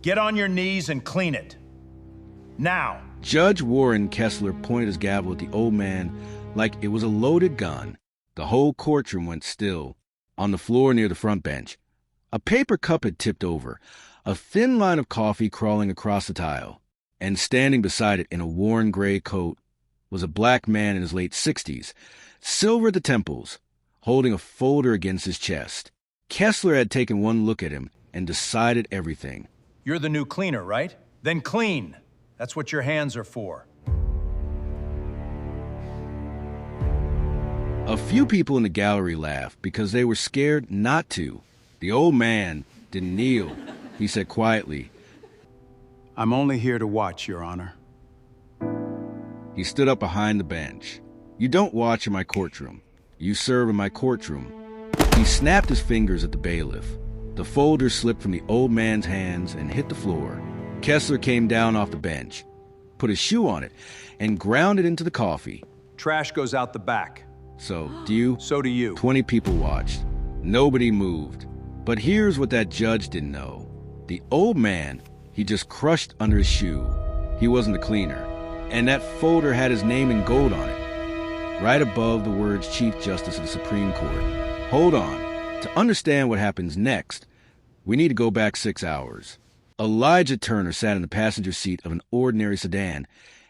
Get on your knees and clean it. Now. Judge Warren Kessler pointed his gavel at the old man like it was a loaded gun. The whole courtroom went still. On the floor near the front bench, a paper cup had tipped over, a thin line of coffee crawling across the tile, and standing beside it in a worn gray coat was a black man in his late 60s, silver at the temples, holding a folder against his chest. Kessler had taken one look at him and decided everything. You're the new cleaner, right? Then clean. That's what your hands are for. A few people in the gallery laughed because they were scared not to. The old man didn't kneel. He said quietly, I'm only here to watch, Your Honor. He stood up behind the bench. You don't watch in my courtroom. You serve in my courtroom. He snapped his fingers at the bailiff. The folder slipped from the old man's hands and hit the floor. Kessler came down off the bench, put his shoe on it, and ground it into the coffee. Trash goes out the back. So, do you? So do you. 20 people watched. Nobody moved. But here's what that judge didn't know. The old man, he just crushed under his shoe. He wasn't the cleaner. And that folder had his name in gold on it, right above the words Chief Justice of the Supreme Court. Hold on. To understand what happens next, we need to go back 6 hours. Elijah Turner sat in the passenger seat of an ordinary sedan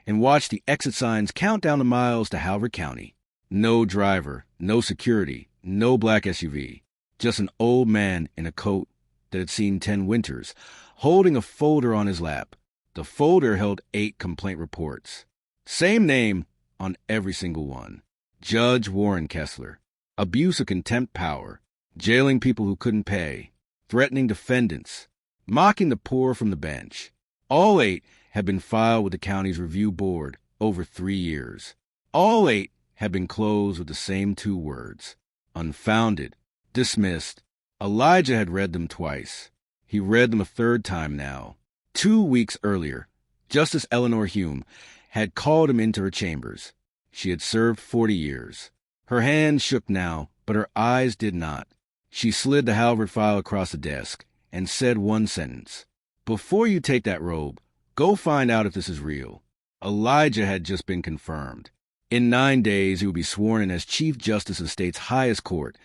and watched the exit signs count down the miles to Halvard County. No driver, no security, no black SUV. Just an old man in a coat that had seen 10 winters, holding a folder on his lap. The folder held 8 complaint reports. Same name on every single one. Judge Warren Kessler. Abuse of contempt power. Jailing people who couldn't pay. Threatening defendants. Mocking the poor from the bench. All 8 had been filed with the county's review board over 3 years. All 8 had been closed with the same 2 words. Unfounded. Dismissed. Elijah had read them twice. He read them a 3rd time now. 2 weeks earlier, Justice Eleanor Hume had called him into her chambers. She had served 40 years. Her hand shook now, but her eyes did not. She slid the Halvard file across the desk and said one sentence. Before you take that robe, go find out if this is real. Elijah had just been confirmed. In 9 days, he would be sworn in as Chief Justice of the state's highest court,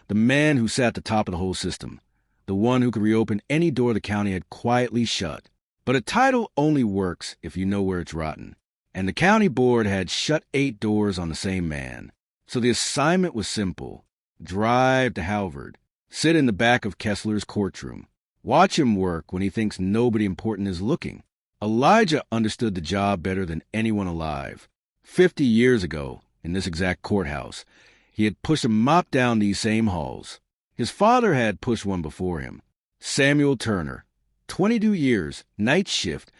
the man who sat at the top of the whole system, the one who could reopen any door the county had quietly shut. But a title only works if you know where it's rotten. And the county board had shut 8 doors on the same man. So the assignment was simple. Drive to Halvard. Sit in the back of Kessler's courtroom. Watch him work when he thinks nobody important is looking. Elijah understood the job better than anyone alive. 50 years ago, in this exact courthouse, he had pushed a mop down these same halls. His father had pushed one before him. Samuel Turner, 22 years, night shift,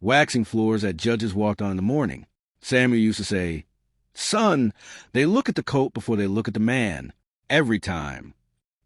waxing floors that judges walked on in the morning. Samuel used to say, "Son, they look at the coat before they look at the man." Every time.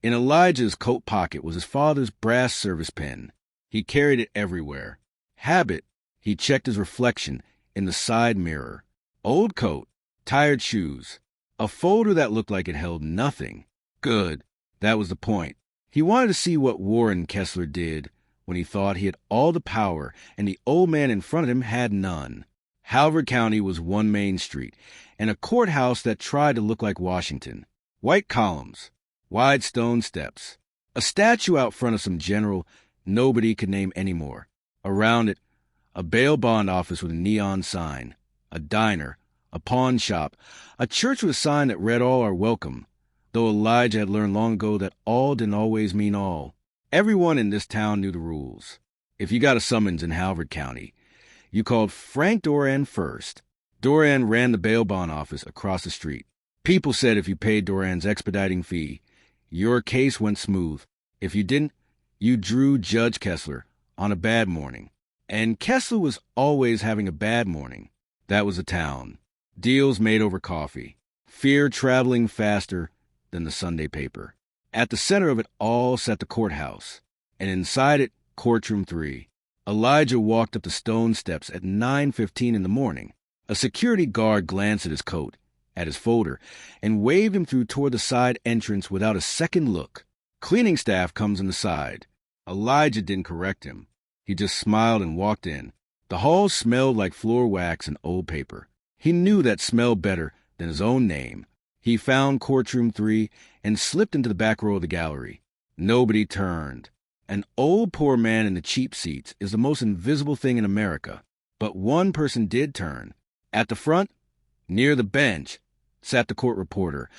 In Elijah's coat pocket was his father's brass service pen. He carried it everywhere. Habit, he checked his reflection in the side mirror. Old coat, tired shoes, a folder that looked like it held nothing. Good, that was the point. He wanted to see what Warren Kessler did when he thought he had all the power and the old man in front of him had none. Halvard County was one main street and a courthouse that tried to look like Washington. White columns, wide stone steps, a statue out front of some general nobody could name anymore. Around it, a bail bond office with a neon sign, a diner, a pawn shop, a church with a sign that read all are welcome, though Elijah had learned long ago that all didn't always mean all. Everyone in this town knew the rules. If you got a summons in Halvard County, you called Frank Doran first. Doran ran the bail bond office across the street. People said if you paid Doran's expediting fee, your case went smooth. If you didn't, you drew Judge Kessler on a bad morning. And Kessler was always having a bad morning. That was the town. Deals made over coffee. Fear traveling faster than the Sunday paper. At the center of it all sat the courthouse, and inside it, Courtroom 3. Elijah walked up the stone steps at 9:15 in the morning. A security guard glanced at his coat, at his folder, and waved him through toward the side entrance without a second look. Cleaning staff comes in the side. Elijah didn't correct him. He just smiled and walked in. The hall smelled like floor wax and old paper. He knew that smelled better than his own name. He found Courtroom 3 and slipped into the back row of the gallery. Nobody turned. An old poor man in the cheap seats is the most invisible thing in America. But one person did turn. At the front, near the bench, sat the court reporter,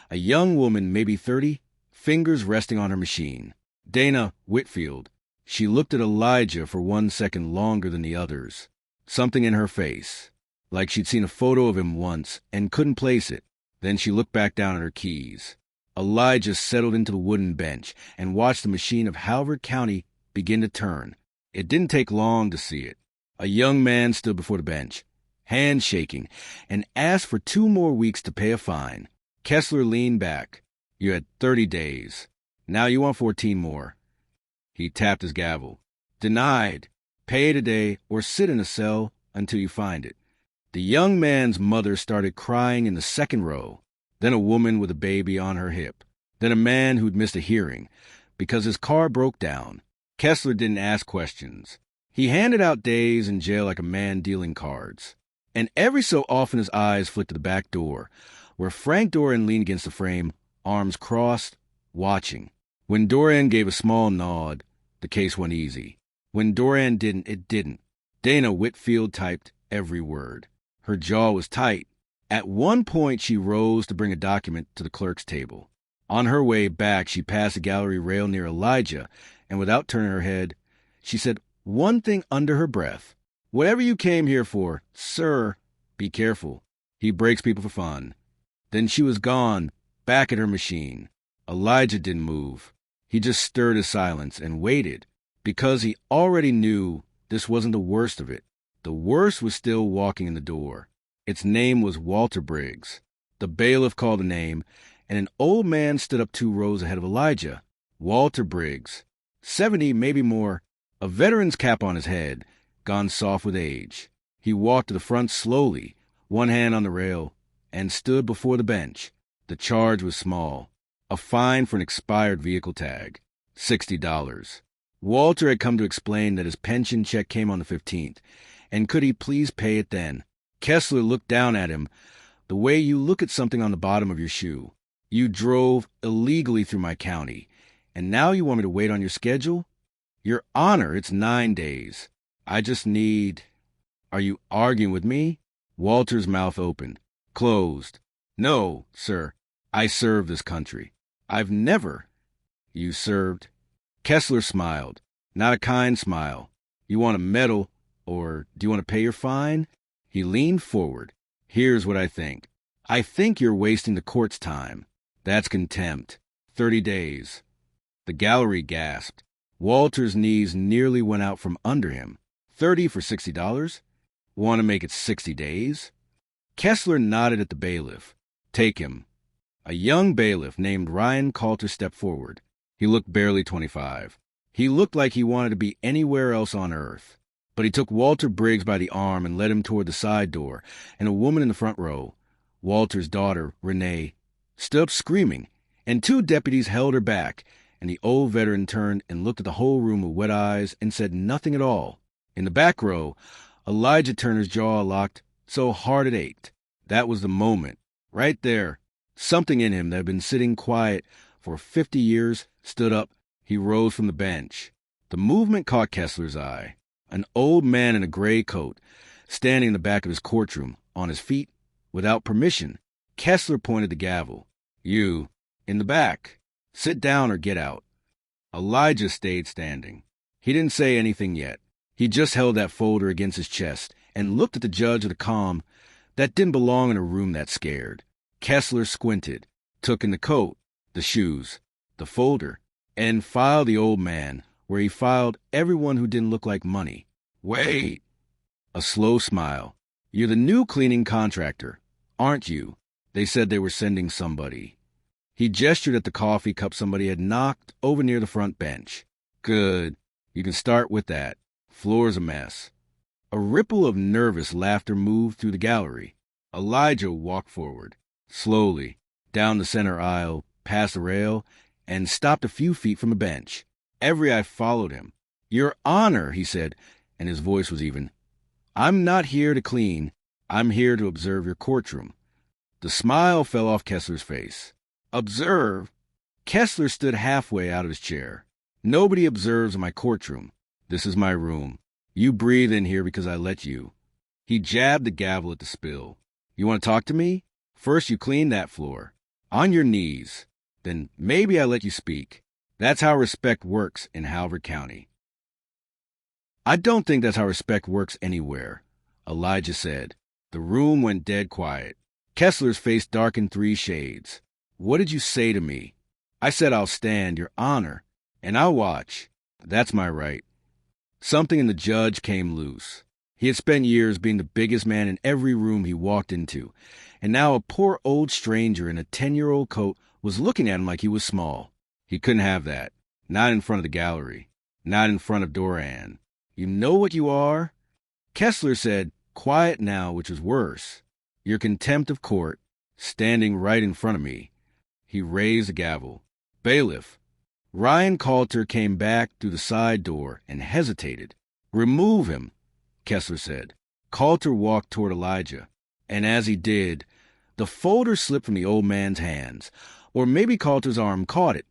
a young woman, maybe 30, fingers resting on her machine. Dana Whitfield. She looked at Elijah for 1 second longer than the others. Something in her face, like she'd seen a photo of him once and couldn't place it. Then she looked back down at her keys. Elijah settled into the wooden bench and watched the machine of Halbert County begin to turn. It didn't take long to see it. A young man stood before the bench, hands shaking, and asked for 2 more weeks to pay a fine. Kessler leaned back. You had 30 days. Now you want 14 more. He tapped his gavel. Denied. Pay today or sit in a cell until you find it. The young man's mother started crying in the second row, then a woman with a baby on her hip, then a man who'd missed a hearing because his car broke down. Kessler didn't ask questions. He handed out days in jail like a man dealing cards. And every so often his eyes flicked to the back door, where Frank Dorian leaned against the frame, arms crossed, watching. When Dorian gave a small nod, the case went easy. When Dorian didn't, it didn't. Dana Whitfield typed every word. Her jaw was tight. At one point, she rose to bring a document to the clerk's table. On her way back, she passed the gallery rail near Elijah, and without turning her head, she said one thing under her breath. Whatever you came here for, sir, be careful. He breaks people for fun. Then she was gone, back at her machine. Elijah didn't move. He just stirred his silence and waited, because he already knew this wasn't the worst of it. The worst was still walking in the door. Its name was Walter Briggs. The bailiff called the name, and an old man stood up 2 rows ahead of Elijah. Walter Briggs. 70, maybe more. A veteran's cap on his head, gone soft with age. He walked to the front slowly, one hand on the rail, and stood before the bench. The charge was small. A fine for an expired vehicle tag. $60. Walter had come to explain that his pension check came on the 15th, and could he please pay it then? Kessler looked down at him the way you look at something on the bottom of your shoe. You drove illegally through my county, and now you want me to wait on your schedule? Your Honor, it's 9 days. I just need... Are you arguing with me? Walter's mouth opened, closed. No, sir. I serve this country. I've never... You served? Kessler smiled. Not a kind smile. You want a medal, or do you want to pay your fine? He leaned forward. Here's what I think. I think you're wasting the court's time. That's contempt. 30 days. The gallery gasped. Walter's knees nearly went out from under him. 30 for $60? Want to make it 60 days? Kessler nodded at the bailiff. Take him. A young bailiff named Ryan Coulter stepped forward. He looked barely 25. He looked like he wanted to be anywhere else on earth. But he took Walter Briggs by the arm and led him toward the side door, and a woman in the front row, Walter's daughter, Renee, stood up screaming, and 2 deputies held her back, and the old veteran turned and looked at the whole room with wet eyes and said nothing at all. In the back row, Elijah Turner's jaw locked so hard it ached. That was the moment. Right there. Something in him that had been sitting quiet for 50 years stood up. He rose from the bench. The movement caught Kessler's eye. An old man in a gray coat, standing in the back of his courtroom, on his feet, without permission. Kessler pointed the gavel. You, in the back. Sit down or get out. Elijah stayed standing. He didn't say anything yet. He just held that folder against his chest and looked at the judge with a calm that didn't belong in a room that scared. Kessler squinted, took in the coat, the shoes, the folder, and filed the old man, where he filed everyone who didn't look like money. Wait! A slow smile. You're the new cleaning contractor, aren't you? They said they were sending somebody. He gestured at the coffee cup somebody had knocked over near the front bench. Good. You can start with that. Floor's a mess. A ripple of nervous laughter moved through the gallery. Elijah walked forward, slowly, down the center aisle, past the rail, and stopped a few feet from the bench. Every eye followed him. Your Honor, he said, and his voice was even. I'm not here to clean. I'm here to observe your courtroom. The smile fell off Kessler's face. Observe? Kessler stood halfway out of his chair. Nobody observes in my courtroom. This is my room. You breathe in here because I let you. He jabbed the gavel at the spill. You want to talk to me? First you clean that floor. On your knees. Then maybe I let you speak. That's how respect works in Halvard County. I don't think that's how respect works anywhere, Elijah said. The room went dead quiet. Kessler's face darkened 3 shades. What did you say to me? I said I'll stand, Your Honor, and I'll watch. That's my right. Something in the judge came loose. He had spent years being the biggest man in every room he walked into, and now a poor old stranger in a 10-year-old coat was looking at him like he was small. He couldn't have that. Not in front of the gallery. Not in front of Doran. You know what you are? Kessler said, quiet now, which was worse. Your contempt of court, standing right in front of me. He raised the gavel. Bailiff. Ryan Coulter came back through the side door and hesitated. Remove him, Kessler said. Coulter walked toward Elijah, and as he did, the folder slipped from the old man's hands, or maybe Coulter's arm caught it.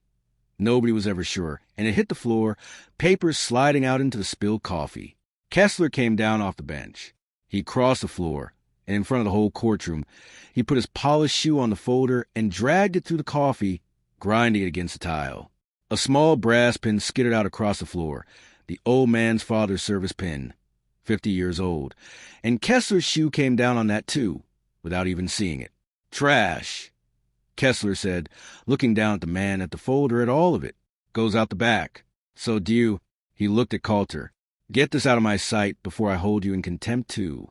Nobody was ever sure, and it hit the floor, papers sliding out into the spilled coffee. Kessler came down off the bench. He crossed the floor, and in front of the whole courtroom, he put his polished shoe on the folder and dragged it through the coffee, grinding it against the tile. A small brass pin skittered out across the floor, the old man's father's service pin, 50 years old, and Kessler's shoe came down on that too, without even seeing it. Trash, Kessler said, looking down at the man, at the folder, at all of it. Goes out the back. So do you. He looked at Coulter. Get this out of my sight before I hold you in contempt too.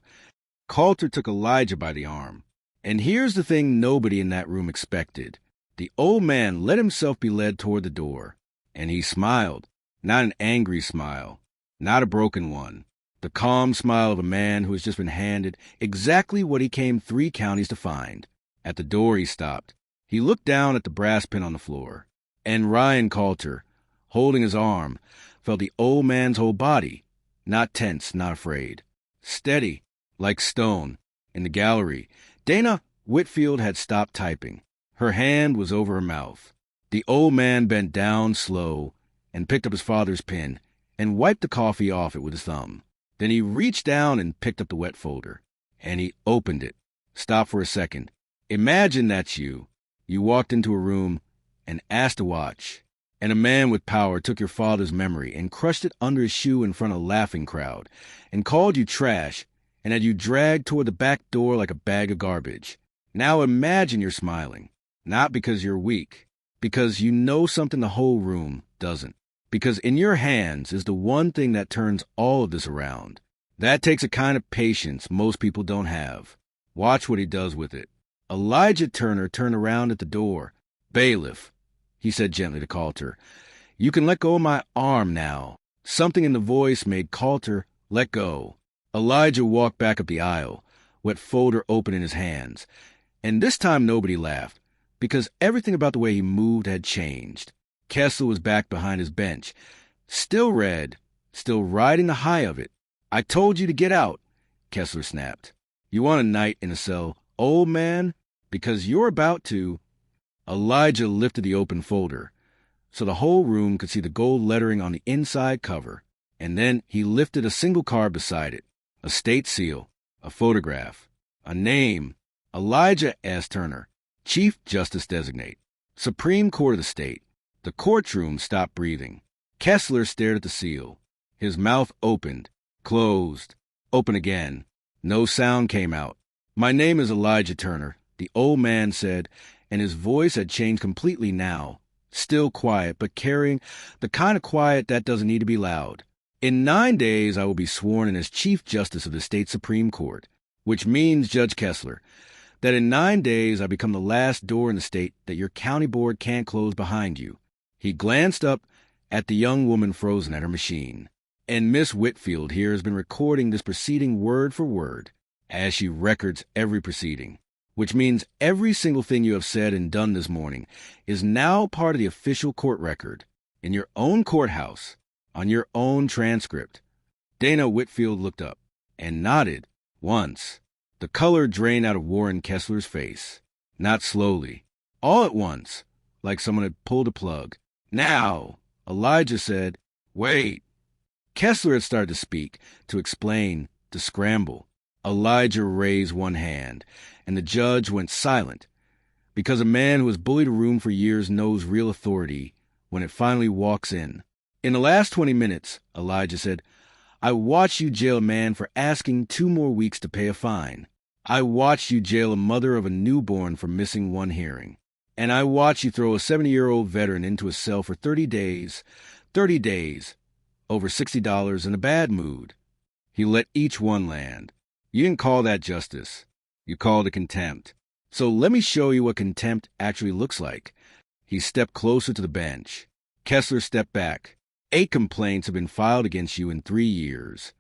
Coulter took Elijah by the arm. And here's the thing nobody in that room expected. The old man let himself be led toward the door. And he smiled. Not an angry smile. Not a broken one. The calm smile of a man who has just been handed exactly what he came 3 counties to find. At the door he stopped. He looked down at the brass pin on the floor. And Ryan Coulter, holding his arm, felt the old man's whole body. Not tense, not afraid. Steady, like stone. In the gallery, Dana Whitfield had stopped typing. Her hand was over her mouth. The old man bent down slow and picked up his father's pen and wiped the coffee off it with his thumb. Then he reached down and picked up the wet folder. And he opened it. Stopped for a second. Imagine that's you. You walked into a room and asked to watch. And a man with power took your father's memory and crushed it under his shoe in front of a laughing crowd and called you trash and had you dragged toward the back door like a bag of garbage. Now imagine you're smiling. Not because you're weak. Because you know something the whole room doesn't. Because in your hands is the one thing that turns all of this around. That takes a kind of patience most people don't have. Watch what he does with it. Elijah Turner turned around at the door. Bailiff, he said gently to Coulter, you can let go of my arm now. Something in the voice made Coulter let go. Elijah walked back up the aisle, wet folder open in his hands. And this time nobody laughed, because everything about the way he moved had changed. Kessler was back behind his bench, still red, still riding the high of it. I told you to get out, Kessler snapped. You want a night in a cell, old man? Because you're about to. Elijah lifted the open folder so the whole room could see the gold lettering on the inside cover, and then he lifted a single card beside it, a state seal, a photograph, a name, Elijah S. Turner, Chief Justice Designate, Supreme Court of the State. The courtroom stopped breathing. Kessler stared at the seal. His mouth opened, closed, open again. No sound came out. My name is Elijah Turner, the old man said, and his voice had changed completely now. Still quiet, but carrying the kind of quiet that doesn't need to be loud. In 9 days, I will be sworn in as Chief Justice of the State Supreme Court, which means, Judge Kessler, that in 9 days I become the last door in the state that your county board can't close behind you. He glanced up at the young woman frozen at her machine. And Miss Whitfield here has been recording this proceeding word for word, as she records every proceeding, which means every single thing you have said and done this morning is now part of the official court record, in your own courthouse, On your own transcript. Dana Whitfield looked up and nodded once. The color drained out of Warren Kessler's face. Not slowly. All at once, like someone had pulled a plug. Now, Elijah said, "Wait." Kessler had started to speak, to explain, to scramble. Elijah raised one hand, and the judge went silent, because a man who has bullied a room for years knows real authority when it finally walks in. In the last 20 minutes, Elijah said, I watched you jail a man for asking 2 more weeks to pay a fine. I watched you jail a mother of a newborn for missing one hearing. And I watched you throw a 70-year-old veteran into a cell for 30 days, over $60 in a bad mood. He let each one land. You didn't call that justice. You called it contempt. So let me show you what contempt actually looks like. He stepped closer to the bench. Kessler stepped back. 8 complaints have been filed against you in 3 years.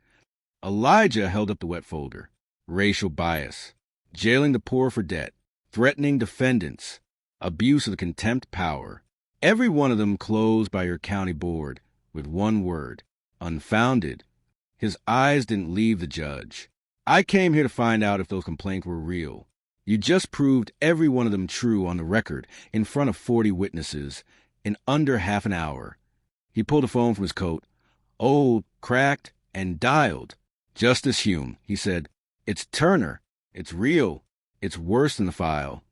Elijah held up the wet folder. Racial bias. Jailing the poor for debt. Threatening defendants. Abuse of the contempt power. Every one of them closed by your county board with one word. Unfounded. His eyes didn't leave the judge. I came here to find out if those complaints were real. You just proved every one of them true on the record in front of 40 witnesses in under half an hour. He pulled a phone from his coat, old, cracked, and dialed. Justice Hume, he said, it's Turner. It's real. It's worse than the file.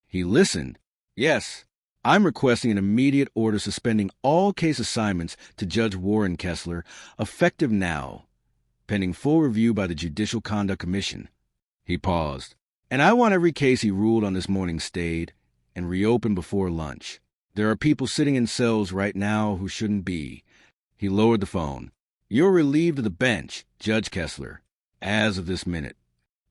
He listened. Yes, I'm requesting an immediate order suspending all case assignments to Judge Warren Kessler, effective now, pending full review by the Judicial Conduct Commission. He paused. And I want every case he ruled on this morning stayed and reopened before lunch. There are people sitting in cells right now who shouldn't be. He lowered the phone. You're relieved of the bench, Judge Kessler, as of this minute.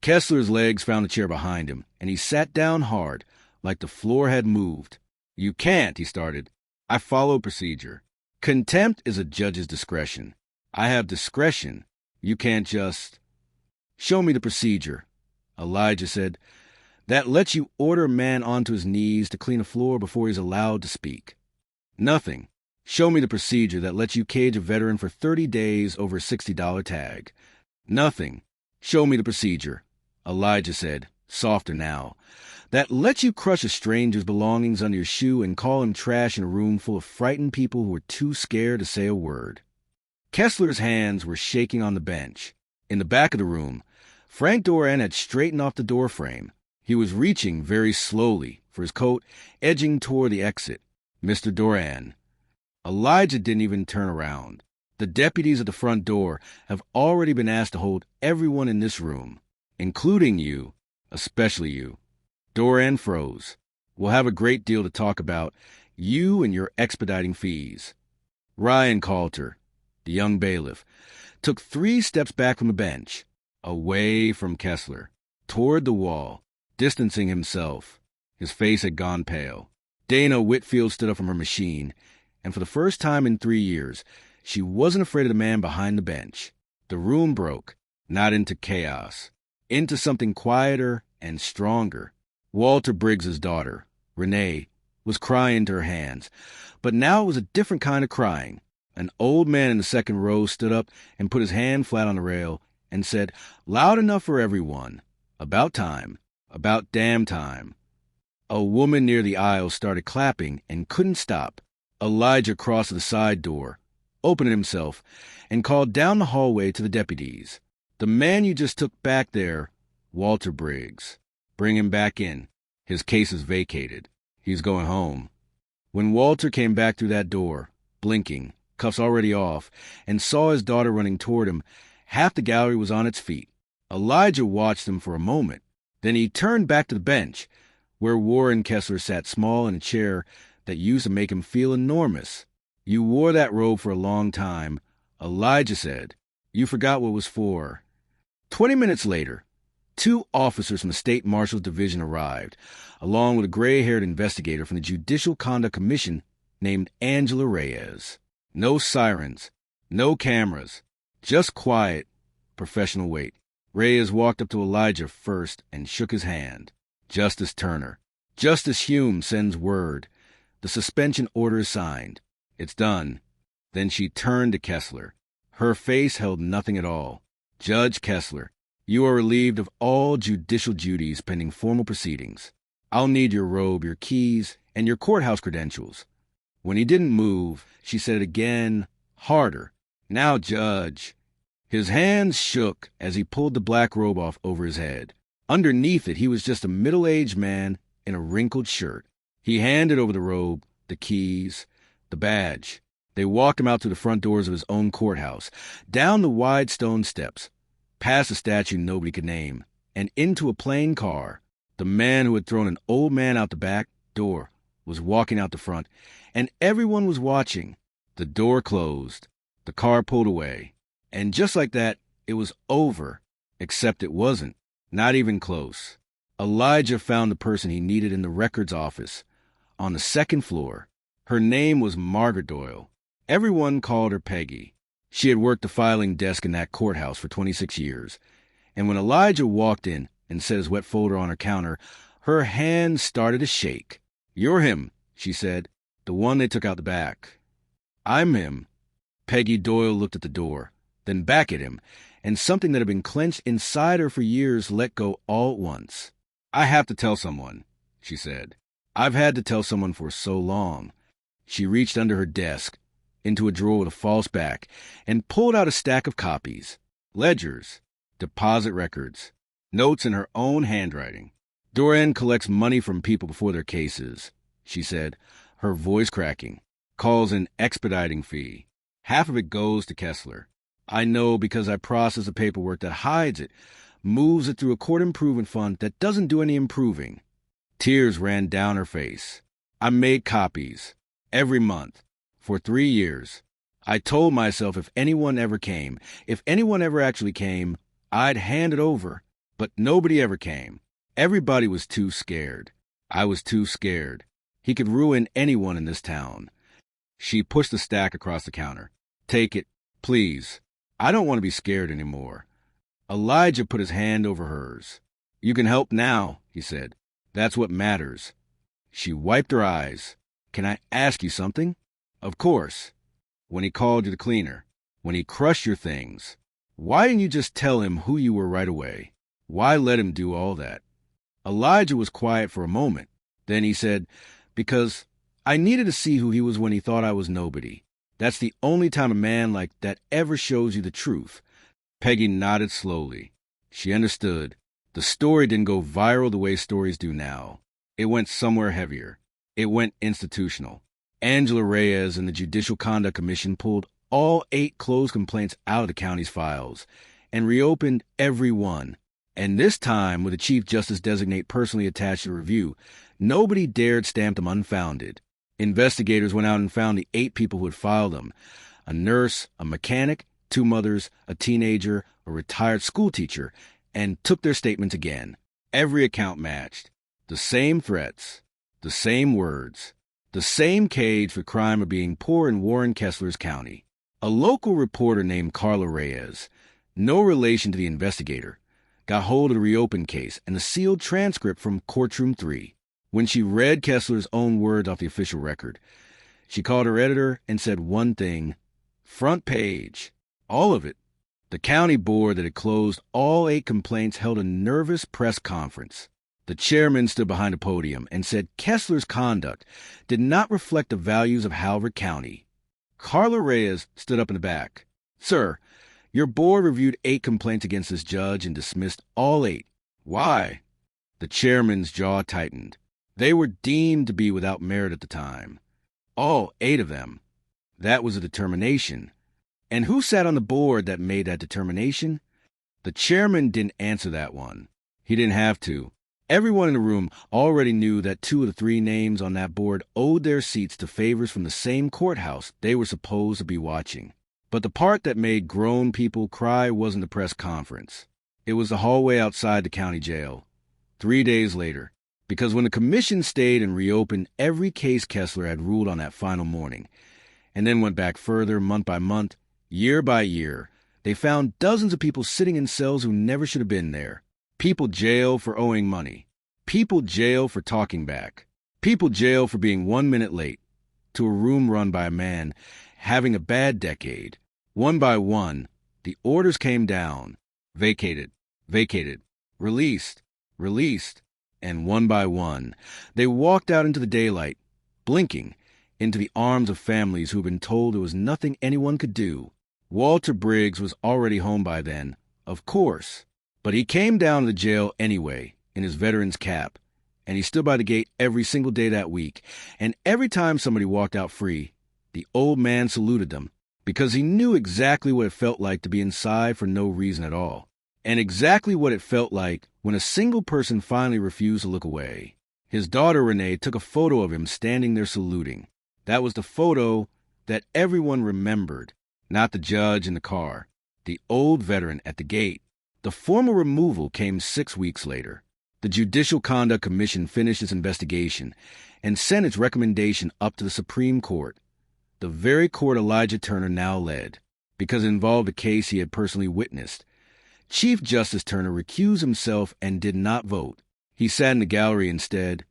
Kessler's legs found a chair behind him, and he sat down hard, like the floor had moved. You can't, he started. I follow procedure. Contempt is a judge's discretion. I have discretion. You can't just... Show me the procedure, Elijah said. That lets you order a man onto his knees to clean a floor before he's allowed to speak. Nothing. Show me the procedure that lets you cage a veteran for 30 days over a $60 tag. Nothing. Show me the procedure, Elijah said, softer now, that lets you crush a stranger's belongings under your shoe and call him trash in a room full of frightened people who are too scared to say a word. Kessler's hands were shaking on the bench. In the back of the room, Frank Doran had straightened off the doorframe. He was reaching very slowly for his coat, edging toward the exit. Mr. Doran. Elijah didn't even turn around. The deputies at the front door have already been asked to hold everyone in this room, including you, especially you. Doran froze. We'll have a great deal to talk about, you and your expediting fees. Ryan Coulter, the young bailiff, took 3 steps back from the bench, away from Kessler, toward the wall, distancing himself. His face had gone pale. Dana Whitfield stood up from her machine, and for the first time in 3 years, she wasn't afraid of the man behind the bench. The room broke, not into chaos, into something quieter and stronger. Walter Briggs's daughter, Renee, was crying into her hands, but now it was a different kind of crying. An old man in the second row stood up and put his hand flat on the rail and said, loud enough for everyone, about time, about damn time. A woman near the aisle started clapping and couldn't stop. Elijah crossed to the side door, opened it himself, and called down the hallway to the deputies. The man you just took back there, Walter Briggs. Bring him back in. His case is vacated. He's going home. When Walter came back through that door, blinking, cuffs already off, and saw his daughter running toward him, half the gallery was on its feet. Elijah watched him for a moment. Then he turned back to the bench, where Warren Kessler sat small in a chair that used to make him feel enormous. You wore that robe for a long time, Elijah said. You forgot what it was for. 20 minutes later, 2 officers from the State Marshal's Division arrived, along with a gray-haired investigator from the Judicial Conduct Commission named Angela Reyes. No sirens, no cameras, just quiet, professional wait. Reyes walked up to Elijah first and shook his hand. Justice Turner. Justice Hume sends word. The suspension order is signed. It's done. Then she turned to Kessler. Her face held nothing at all. "Judge Kessler, you are relieved of all judicial duties pending formal proceedings. I'll need your robe, your keys, and your courthouse credentials." When he didn't move, she said it again, harder. "Now, Judge." His hands shook as he pulled the black robe off over his head. Underneath it, he was just a middle-aged man in a wrinkled shirt. He handed over the robe, the keys, the badge. They walked him out to the front doors of his own courthouse, down the wide stone steps, past a statue nobody could name, and into a plain car. The man who had thrown an old man out the back door was walking out the front, and everyone was watching. The door closed. The car pulled away. And just like that, it was over, except it wasn't. Not even close. Elijah found the person he needed in the records office, on the second floor. Her name was Margaret Doyle. Everyone called her Peggy. She had worked the filing desk in that courthouse for 26 years. And when Elijah walked in and set his wet folder on her counter, her hand started to shake. "You're him," she said, "the one they took out the back." "I'm him." Peggy Doyle looked at the door, then back at him, and something that had been clenched inside her for years let go all at once. "I have to tell someone," she said. "I've had to tell someone for so long." She reached under her desk, into a drawer with a false back, and pulled out a stack of copies, ledgers, deposit records, notes in her own handwriting. "Doran collects money from people before their cases," she said, her voice cracking. "Calls an expediting fee. Half of it goes to Kessler. I know because I process the paperwork that hides it, moves it through a court improvement fund that doesn't do any improving." Tears ran down her face. "I made copies, every month, for 3 years. I told myself if anyone ever came, if anyone ever actually came, I'd hand it over. But nobody ever came. Everybody was too scared. I was too scared. He could ruin anyone in this town." She pushed the stack across the counter. "Take it, please. I don't want to be scared anymore." Elijah put his hand over hers. "You can help now," he said. "That's what matters." She wiped her eyes. "Can I ask you something?" "Of course." "When he called you the cleaner, when he crushed your things, why didn't you just tell him who you were right away? Why let him do all that?" Elijah was quiet for a moment. Then he said, "Because I needed to see who he was when he thought I was nobody. That's the only time a man like that ever shows you the truth." Peggy nodded slowly. She understood. The story didn't go viral the way stories do now. It went somewhere heavier. It went institutional. Angela Reyes and the Judicial Conduct Commission pulled all 8 closed complaints out of the county's files and reopened every one. And this time, with the Chief Justice Designate personally attached to the review, nobody dared stamp them unfounded. Investigators went out and found the 8 people who had filed them: a nurse, a mechanic, 2 mothers, a teenager, a retired schoolteacher, and took their statements again. Every account matched. The same threats, the same words, the same cage for crime of being poor in Warren Kessler's county. A local reporter named Carla Reyes, no relation to the investigator, got hold of the reopened case and the sealed transcript from Courtroom 3. When she read Kessler's own words off the official record, she called her editor and said one thing: front page. All of it. The county board that had closed all 8 complaints held a nervous press conference. The chairman stood behind a podium and said Kessler's conduct did not reflect the values of Halvard County. Carla Reyes stood up in the back. "Sir, your board reviewed 8 complaints against this judge and dismissed all 8. Why?" The chairman's jaw tightened. They were deemed to be without merit at the time. All 8 of them. That was a determination. And who sat on the board that made that determination? The chairman didn't answer that one. He didn't have to. Everyone in the room already knew that 2 of the 3 names on that board owed their seats to favors from the same courthouse they were supposed to be watching. But the part that made grown people cry wasn't the press conference. It was the hallway outside the county jail. 3 days later. Because when the commission stayed and reopened every case Kessler had ruled on that final morning, and then went back further month by month, year by year, they found dozens of people sitting in cells who never should have been there. People jailed for owing money. People jailed for talking back. People jailed for being 1 minute late to a room run by a man having a bad decade. One by one, the orders came down. Vacated, vacated, released, released, and one by one, they walked out into the daylight, blinking, into the arms of families who had been told there was nothing anyone could do. Walter Briggs was already home by then, of course, but he came down to the jail anyway, in his veteran's cap, and he stood by the gate every single day that week, and every time somebody walked out free, the old man saluted them, because he knew exactly what it felt like to be inside for no reason at all, and exactly what it felt like when a single person finally refused to look away. His daughter Renee took a photo of him standing there saluting. That was the photo that everyone remembered, not the judge in the car, the old veteran at the gate. The formal removal came 6 weeks later. The Judicial Conduct Commission finished its investigation and sent its recommendation up to the Supreme Court, the very court Elijah Turner now led, because it involved a case he had personally witnessed. Chief Justice Turner recused himself and did not vote. He sat in the gallery instead,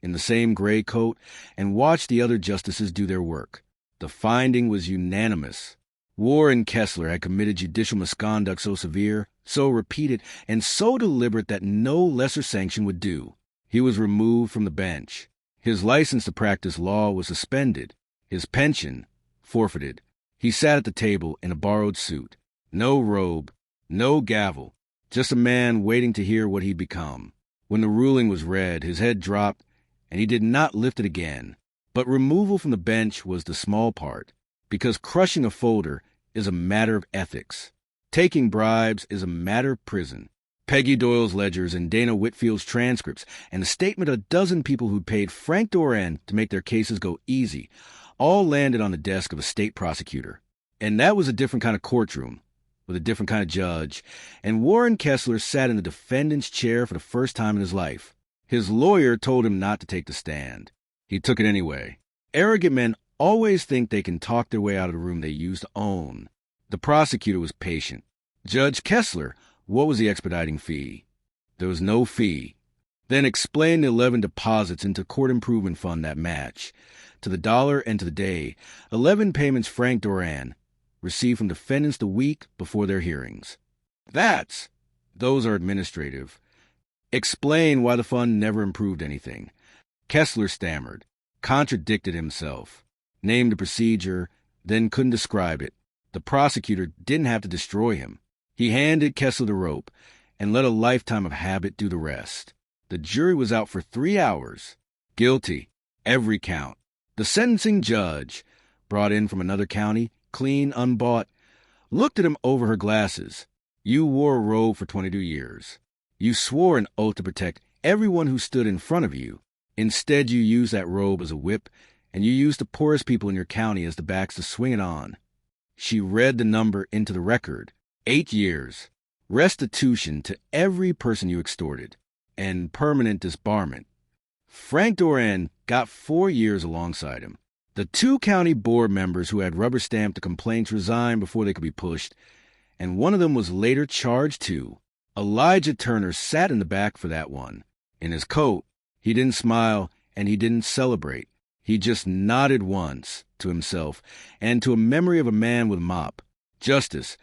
in the same gray coat, and watched the other justices do their work. The finding was unanimous. Warren Kessler had committed judicial misconduct so severe, so repeated, and so deliberate that no lesser sanction would do. He was removed from the bench. His license to practice law was suspended. His pension forfeited. He sat at the table in a borrowed suit. No robe, no gavel, just a man waiting to hear what he'd become. When the ruling was read, his head dropped, and he did not lift it again. But removal from the bench was the small part, because crushing a folder is a matter of ethics. Taking bribes is a matter of prison. Peggy Doyle's ledgers and Dana Whitfield's transcripts and the statement of a dozen people who paid Frank Doran to make their cases go easy all landed on the desk of a state prosecutor. And that was a different kind of courtroom, with a different kind of judge, and Warren Kessler sat in the defendant's chair for the first time in his life. His lawyer told him not to take the stand. He took it anyway. Arrogant men always think they can talk their way out of the room they used to own. The prosecutor was patient. Judge Kessler, what was the expediting fee? There was no fee. Then explain the 11 deposits into court improvement fund that match. To the dollar and to the day, 11 payments Frank Doran received from defendants the week before their hearings. Those are administrative. Explain why the fund never improved anything. Kessler stammered, contradicted himself, named the procedure, then couldn't describe it. The prosecutor didn't have to destroy him. He handed Kessler the rope and let a lifetime of habit do the rest. The jury was out for 3 hours. Guilty, every count. The sentencing judge, brought in from another county, clean, unbought, looked at him over her glasses. You wore a robe for 22 years. You swore an oath to protect everyone who stood in front of you. Instead, you used that robe as a whip, and you used the poorest people in your county as the backs to swing it on. She read the number into the record. 8 years. Restitution to every person you extorted. And permanent disbarment. Frank Doran got 4 years alongside him. The 2 county board members who had rubber-stamped the complaints resigned before they could be pushed, and one of them was later charged too. Elijah Turner sat in the back for that one. In his coat, he didn't smile and he didn't celebrate. He just nodded once to himself and to a memory of a man with a mop. Justice,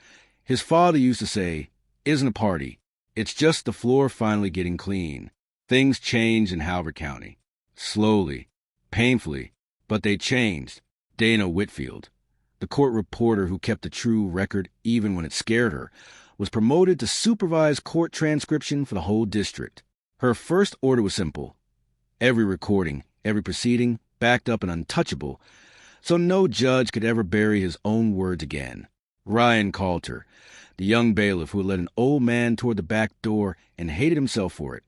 his father used to say, isn't a party. It's just the floor finally getting clean. Things changed in Howard County. Slowly, painfully, but they changed. Dana Whitfield, the court reporter who kept a true record even when it scared her, was promoted to supervise court transcription for the whole district. Her first order was simple. Every recording, every proceeding, backed up and untouchable, so no judge could ever bury his own words again. Ryan Coulter, the young bailiff who had led an old man toward the back door and hated himself for it,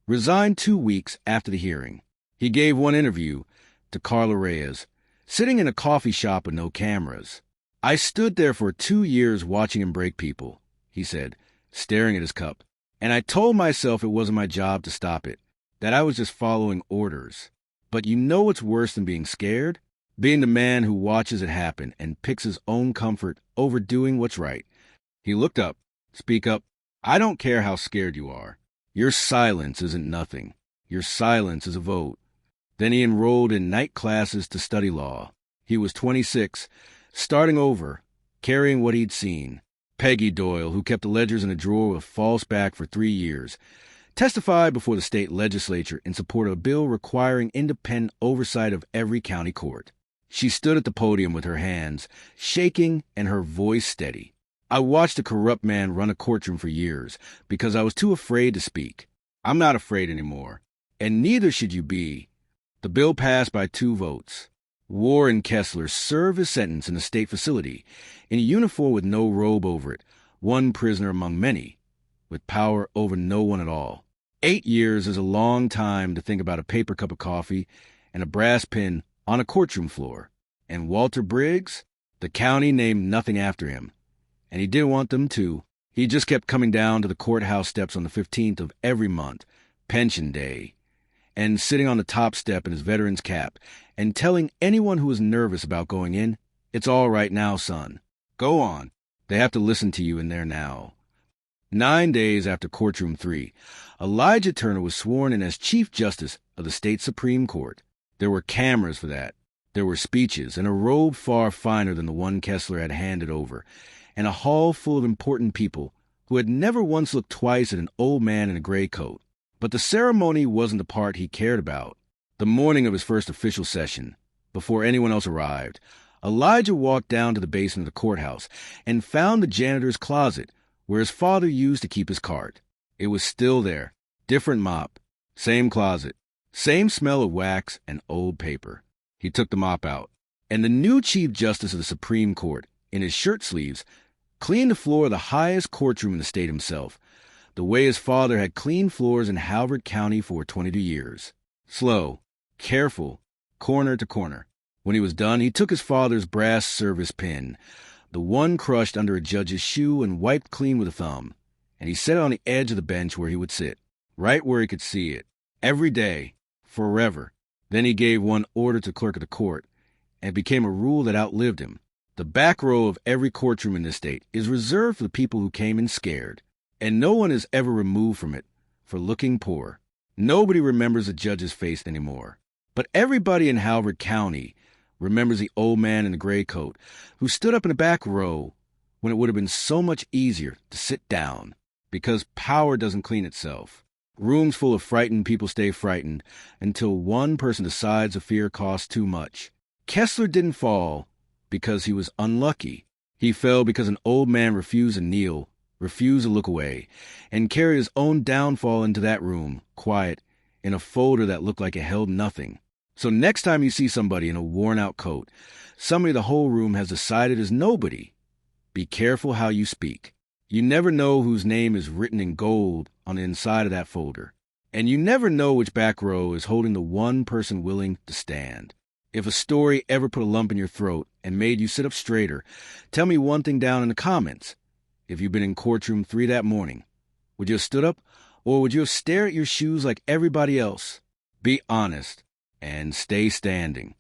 resigned 2 weeks after the hearing. He gave one interview to Carla Reyes, sitting in a coffee shop with no cameras. I stood there for 2 years watching him break people, he said, staring at his cup, and I told myself it wasn't my job to stop it, that I was just following orders. But you know what's worse than being scared? Being the man who watches it happen and picks his own comfort over doing what's right. He looked up. Speak up. I don't care how scared you are. Your silence isn't nothing. Your silence is a vote. Then he enrolled in night classes to study law. He was 26, starting over, carrying what he'd seen. Peggy Doyle, who kept the ledgers in a drawer with false back for 3 years, testified before the state legislature in support of a bill requiring independent oversight of every county court. She stood at the podium with her hands shaking and her voice steady. I watched a corrupt man run a courtroom for years because I was too afraid to speak. I'm not afraid anymore, and neither should you be. The bill passed by 2 votes. Warren Kessler served his sentence in a state facility, in a uniform with no robe over it, one prisoner among many, with power over no one at all. 8 years is a long time to think about a paper cup of coffee and a brass pin on a courtroom floor. And Walter Briggs, the county named nothing after him. And he didn't want them to. He just kept coming down to the courthouse steps on the 15th of every month, Pension Day, and sitting on the top step in his veteran's cap and telling anyone who was nervous about going in, "It's all right now, son. Go on. They have to listen to you in there now." 9 days after Courtroom 3, Elijah Turner was sworn in as Chief Justice of the state Supreme Court. There were cameras for that. There were speeches and a robe far finer than the one Kessler had handed over, and a hall full of important people who had never once looked twice at an old man in a gray coat. But the ceremony wasn't the part he cared about. The morning of his first official session, before anyone else arrived, Elijah walked down to the basement of the courthouse and found the janitor's closet where his father used to keep his cart. It was still there, different mop, same closet, same smell of wax and old paper. He took the mop out, and the new Chief Justice of the Supreme Court, in his shirt sleeves, cleaned the floor of the highest courtroom in the state himself, the way his father had cleaned floors in Halbert County for 22 years. Slow, careful, corner to corner. When he was done, he took his father's brass service pin, the one crushed under a judge's shoe, and wiped clean with a thumb, and he set it on the edge of the bench where he would sit, right where he could see it, every day, forever. Then he gave one order to the clerk of the court, and it became a rule that outlived him. The back row of every courtroom in this state is reserved for the people who came in scared, and no one is ever removed from it for looking poor. Nobody remembers the judge's face anymore. But everybody in Halbert County remembers the old man in the gray coat who stood up in the back row when it would have been so much easier to sit down, because power doesn't clean itself. Rooms full of frightened people stay frightened until one person decides the fear costs too much. Kessler didn't fall because he was unlucky. He fell because an old man refused to kneel, refused to look away, and carried his own downfall into that room, quiet, in a folder that looked like it held nothing. So next time you see somebody in a worn-out coat, somebody the whole room has decided is nobody, be careful how you speak. You never know whose name is written in gold on the inside of that folder. And you never know which back row is holding the one person willing to stand. If a story ever put a lump in your throat and made you sit up straighter, tell me one thing down in the comments. If you'd been in Courtroom 3 that morning, would you have stood up, or would you have stared at your shoes like everybody else? Be honest and stay standing.